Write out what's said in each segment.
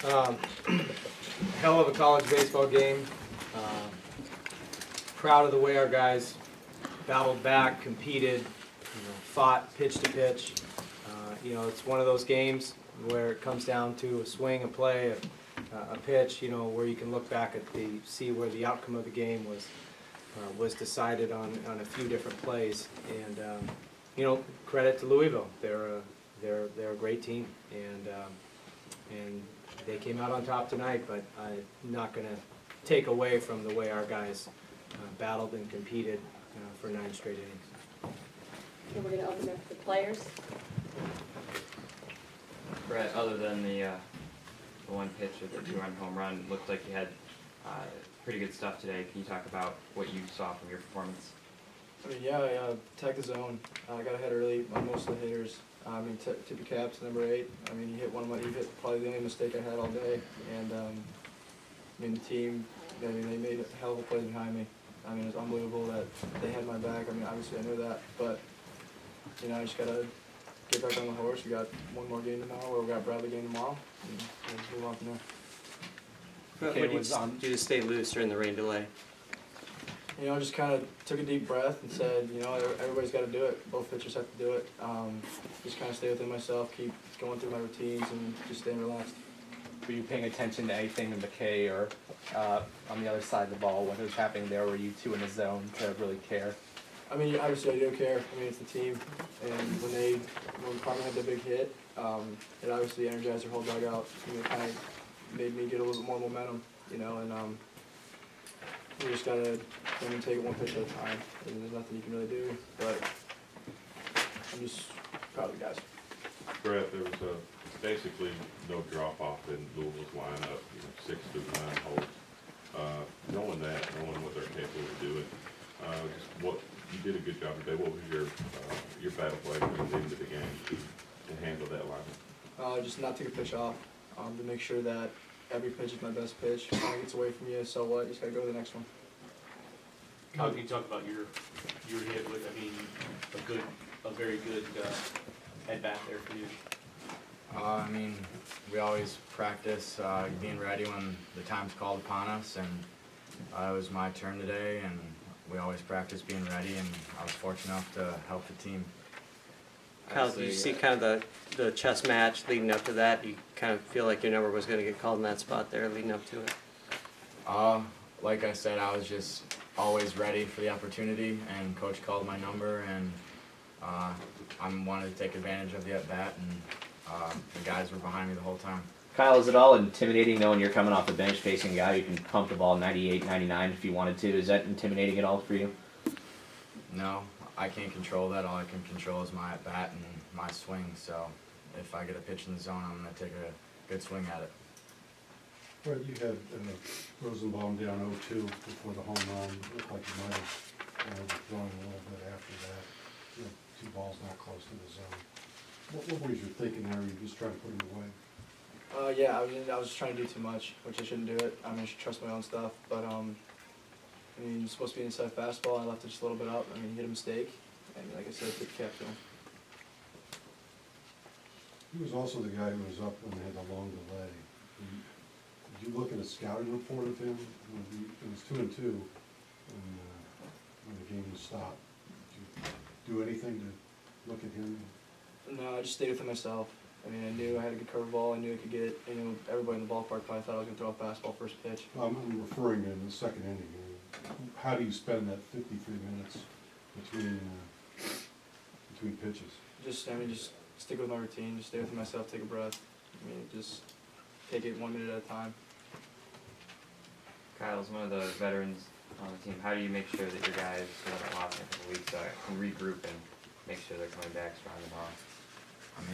Hell of a college baseball game. Proud of the way our guys battled back, competed, fought pitch to pitch. It's one of those games where it comes down to a swing, a play, a pitch. Where you can look back at see where the outcome of the game was decided on a few different plays. And credit to Louisville. They're a great team, and they came out on top tonight. But I'm not going to take away from the way our guys battled and competed for 9 straight innings. Okay, we're going to open up the players. Brett, other than the one pitch of the 2-run home run, looked like you had pretty good stuff today. Can you talk about what you saw from your performance? I attacked the zone. I got ahead early on most of the hitters. Tippy caps, number 8. He hit he hit probably the only mistake I had all day. And the team, they made a hell of a play behind me. It was unbelievable that they had my back. Obviously I knew that, but I just gotta get back on the horse. We got one more game tomorrow, or we got Bradley game tomorrow, and we'll move on from there. What did you do to stay loose during the rain delay? I just kind of took a deep breath and said, everybody's got to do it. Both pitchers have to do it. Just kind of stay within myself, keep going through my routines, and just staying relaxed. Were you paying attention to anything in McKay or on the other side of the ball, what was happening there? Were you two in the zone to really care? Obviously I do care. It's the team, and when Carmen had the big hit, it obviously energized their whole dugout. It kind of made me get a little bit more momentum, and we just gotta take it one pitch at a time. There's nothing you can really do, but I'm just proud of the guys. Brett, there was basically no drop off in Louisville's lineup, 6 through 9 holes. Knowing what they're capable of doing, you did a good job today. What was your battle plan going into the game to handle that lineup? Just not take a pitch off, to make sure that every pitch is my best pitch. If it gets away from you, so what? You just gotta go to the next one. Kyle, can you talk about your hit with, a very good at bat there for you? We always practice being ready when the time's called upon us, and it was my turn today, and we always practice being ready, and I was fortunate enough to help the team. Kyle, did you see kind of the chess match leading up to that? You kind of feel like your number was going to get called in that spot there leading up to it? Like I said, I was just always ready for the opportunity, and Coach called my number, and I wanted to take advantage of the at-bat, and the guys were behind me the whole time. Kyle, is it all intimidating knowing you're coming off the bench facing a guy who can pump the ball 98, 99 if you wanted to? Is that intimidating at all for you? No, I can't control that. All I can control is my at-bat and my swing, so if I get a pitch in the zone, I'm going to take a good swing at it. Brett, you had Rosenbaum down 0-2 before the home run. It looked like you might have thrown a little bit after that. 2 balls not close to the zone. What was your thinking there? Were you just trying to put him away? I was trying to do too much, which I shouldn't do it. I should trust my own stuff. But it's supposed to be inside fastball. I left it just a little bit up. He hit a mistake, and like I said, tip cap to him. He was also the guy who was up when they had the long delay. Did you look at a scouting report of him? It was 2-2 when the game was stopped. Did you do anything to look at him? No, I just stayed within myself. I knew I had a good curveball. I knew I could get it. Everybody in the ballpark probably thought I was going to throw a fastball first pitch. I'm referring to the second inning. How do you spend that 53 minutes between pitches? Just stick with my routine. Just stay within myself. Take a breath. Just take it 1 minute at a time. Kyle's one of the veterans on the team. How do you make sure that your guys who haven't lost in a couple weeks can regroup and make sure they're coming back strong tomorrow?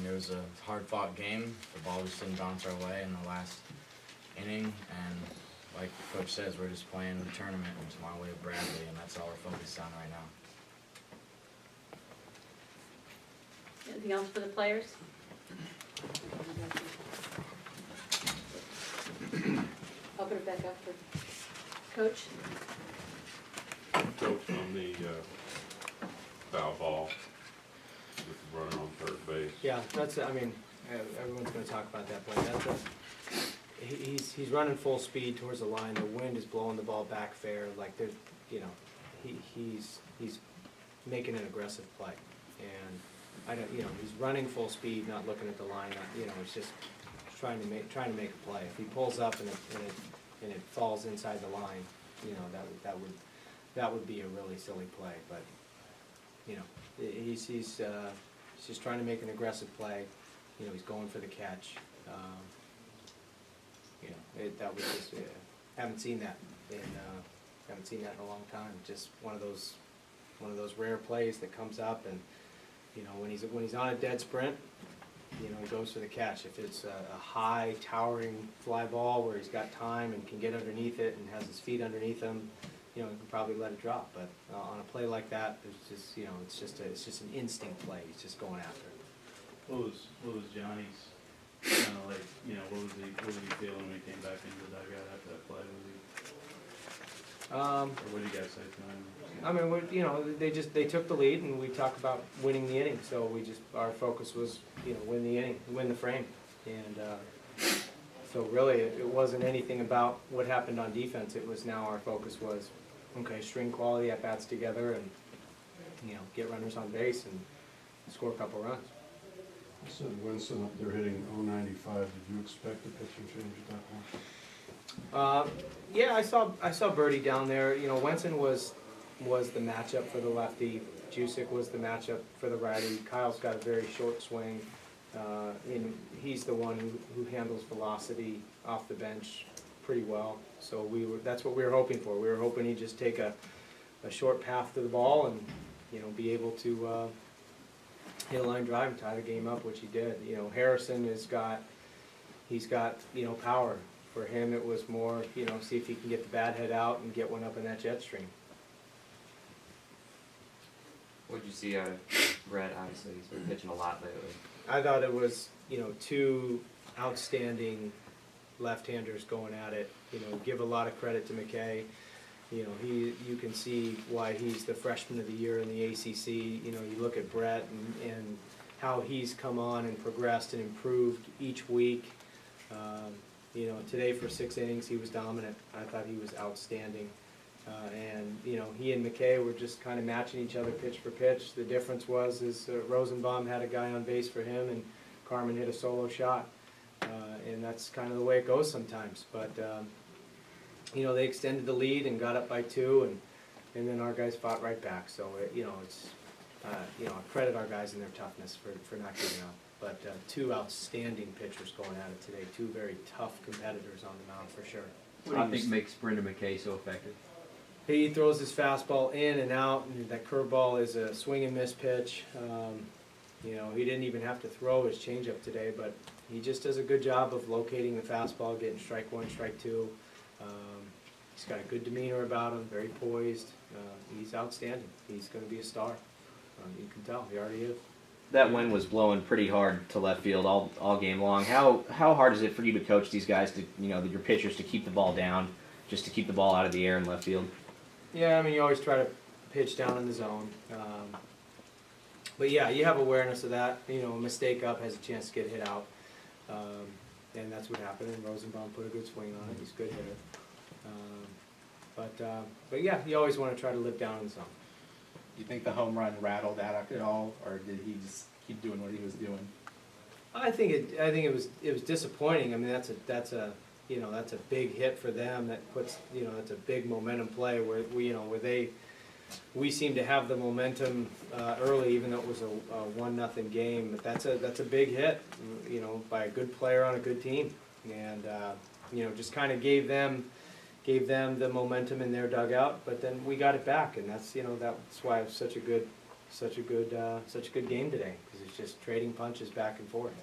It was a hard-fought game. The ball just didn't bounce our way in the last inning, and like the coach says, we're just playing the tournament, and it's my way of Bradley, and that's all we're focused on right now. Anything else for the players? Open it back up for Coach. Coach, on the foul ball with the runner on third base. Yeah, that's. Everyone's going to talk about that play. he's running full speed towards the line. The wind is blowing the ball back fair. Like there's, you know, he's making an aggressive play, and I don't, you know, he's running full speed, not looking at the line. You know, it's just trying to make a play. If he pulls up and it falls inside the line, you know, that would be a really silly play. But you know, he's just trying to make an aggressive play. You know, he's going for the catch. You know, that was just haven't seen that in a long time. Just one of those rare plays that comes up, and you know, when he's on a dead sprint, you know, he goes for the catch. If it's a high towering fly ball where he's got time and can get underneath it and has his feet underneath him, you know, he can probably let it drop. But on a play like that, it's just, you know, it's just an instinct play. He's just going after it. What was Johnny's kind of like? You know, what was he feeling when he came back into the dugout after that play? Or what did you guys say to him? I mean, you know, they took the lead, and we talked about winning the inning. So our focus was, you know, win the inning, win the frame, and so really it wasn't anything about what happened on defense. It was now our focus was, okay, string quality at bats together, and you know, get runners on base and score a couple runs. You said Winston up there hitting .095. Did you expect a pitching change at that point? Yeah, I saw Birdie down there. You know, Winston was the matchup for the lefty. Jusick was the matchup for the righty. Kyle's got a very short swing. And he's the one who handles velocity off the bench pretty well. So that's what we were hoping for. We were hoping he'd just take a short path to the ball and, you know, be able to hit a line drive and tie the game up, which he did. You know, Harrison he's got, you know, power. For him, it was more, you know, see if he can get the bad head out and get one up in that jet stream. What'd you see out of Brett? Obviously, he's been pitching a lot lately. I thought it was, you know, two outstanding left-handers going at it. You know, give a lot of credit to McKay. You know, you can see why he's the freshman of the year in the ACC. You know, you look at Brett and how he's come on and progressed and improved each week. You know, today for 6 innings, he was dominant. I thought he was outstanding. And, you know, he and McKay were just kind of matching each other pitch for pitch. The difference was Rosenbaum had a guy on base for him, and Carmen hit a solo shot. And that's kind of the way it goes sometimes. But, you know, they extended the lead and got up by 2, and then our guys fought right back. So, you know, it's, you know, I credit our guys in their toughness for not giving up. But two outstanding pitchers going at it today. Two very tough competitors on the mound for sure. What do you think makes Brendan McKay so effective? He throws his fastball in and out, and that curveball is a swing and miss pitch. You know, he didn't even have to throw his changeup today, but he just does a good job of locating the fastball, getting strike 1, strike 2. He's got a good demeanor about him, very poised. He's outstanding. He's going to be a star. You can tell, he already is. That wind was blowing pretty hard to left field all game long. How hard is it for you to coach these guys, to, you know, your pitchers, to keep the ball down, just to keep the ball out of the air in left field? Yeah, I mean, you always try to pitch down in the zone. But yeah, you have awareness of that. You know, a mistake up has a chance to get hit out. And that's what happened, and Rosenbaum put a good swing on it. He's a good hitter. But yeah, you always want to try to live down in the zone. Do you think the home run rattled Adcock at all, or did he just keep doing what he was doing? I think it was disappointing. I mean, that's a you know, that's a big hit for them. That puts, you know, that's a big momentum play where we seem to have the momentum early, even though it was a 1-0 game. But that's a big hit, you know, by a good player on a good team, and you know, just kind of gave them the momentum in their dugout. But then we got it back, and that's, you know, that's why it was such a good game today, because it's just trading punches back and forth.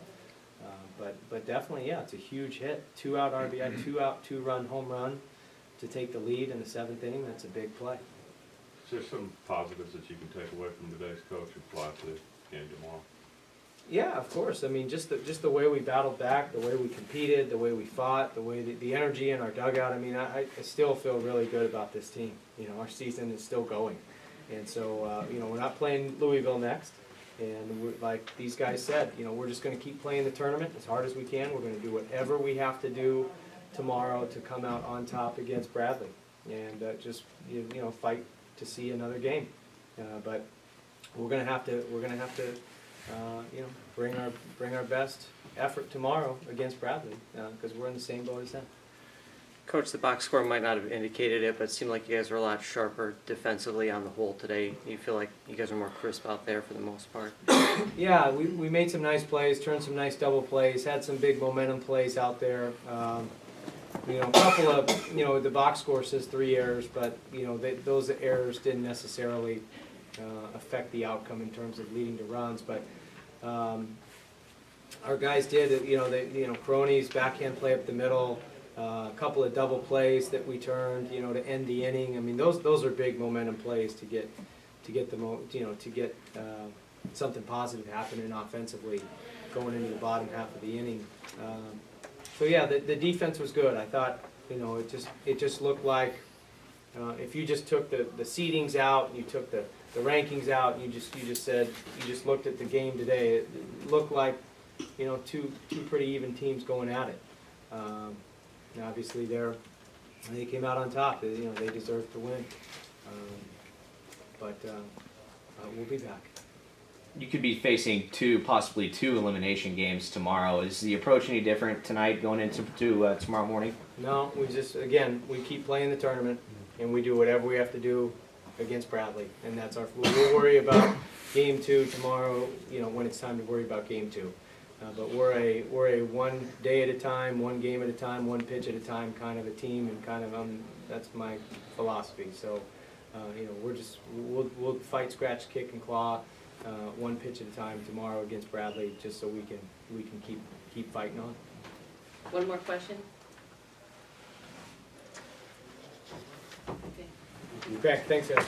But definitely, yeah, it's a huge hit. 2-out RBI, 2-out, 2-run home run to take the lead in the 7th inning. That's a big play. Is there some positives that you can take away from today's coach and apply to the game tomorrow? Yeah, of course. I mean, just the way we battled back, the way we competed, the way we fought, the way the energy in our dugout. I mean, I still feel really good about this team. You know, our season is still going, and so you know, we're not playing Louisville next. And we're, like these guys said, you know, we're just going to keep playing the tournament as hard as we can. We're going to do whatever we have to do tomorrow to come out on top against Bradley and you know, fight to see another game. But we're gonna have to you know, bring our best effort tomorrow against Bradley because we're in the same boat as them. Coach, the box score might not have indicated it, but it seemed like you guys were a lot sharper defensively on the whole today. You feel like you guys are more crisp out there for the most part? Yeah, we made some nice plays, turned some nice double plays, had some big momentum plays out there. You know, a couple of, you know, the box score says 3 errors, but, you know, those errors didn't necessarily affect the outcome in terms of leading to runs. But our guys did, you know, Cronies, backhand play up the middle, a couple of double plays that we turned, you know, to end the inning. I mean, those are big momentum plays to get something positive happening offensively going into the bottom half of the inning. So yeah, the defense was good. I thought, you know, it just looked like if you just took the seedings out and you took the rankings out and you just looked at the game today, it looked like, you know, two pretty even teams going at it. And obviously they came out on top. You know, they deserved to win. But we'll be back. You could be facing possibly two elimination games tomorrow. Is the approach any different tonight going into tomorrow morning? No, we keep playing the tournament and we do whatever we have to do against Bradley, and that's we'll worry about game 2 tomorrow, you know, when it's time to worry about game 2. But we're a one day at a time, one game at a time, one pitch at a time kind of a team, and kind of that's my philosophy. So, you know, we'll fight, scratch, kick, and claw, one pitch at a time tomorrow against Bradley, just so we can keep fighting on. One more question? Okay. Okay, thanks, Eric.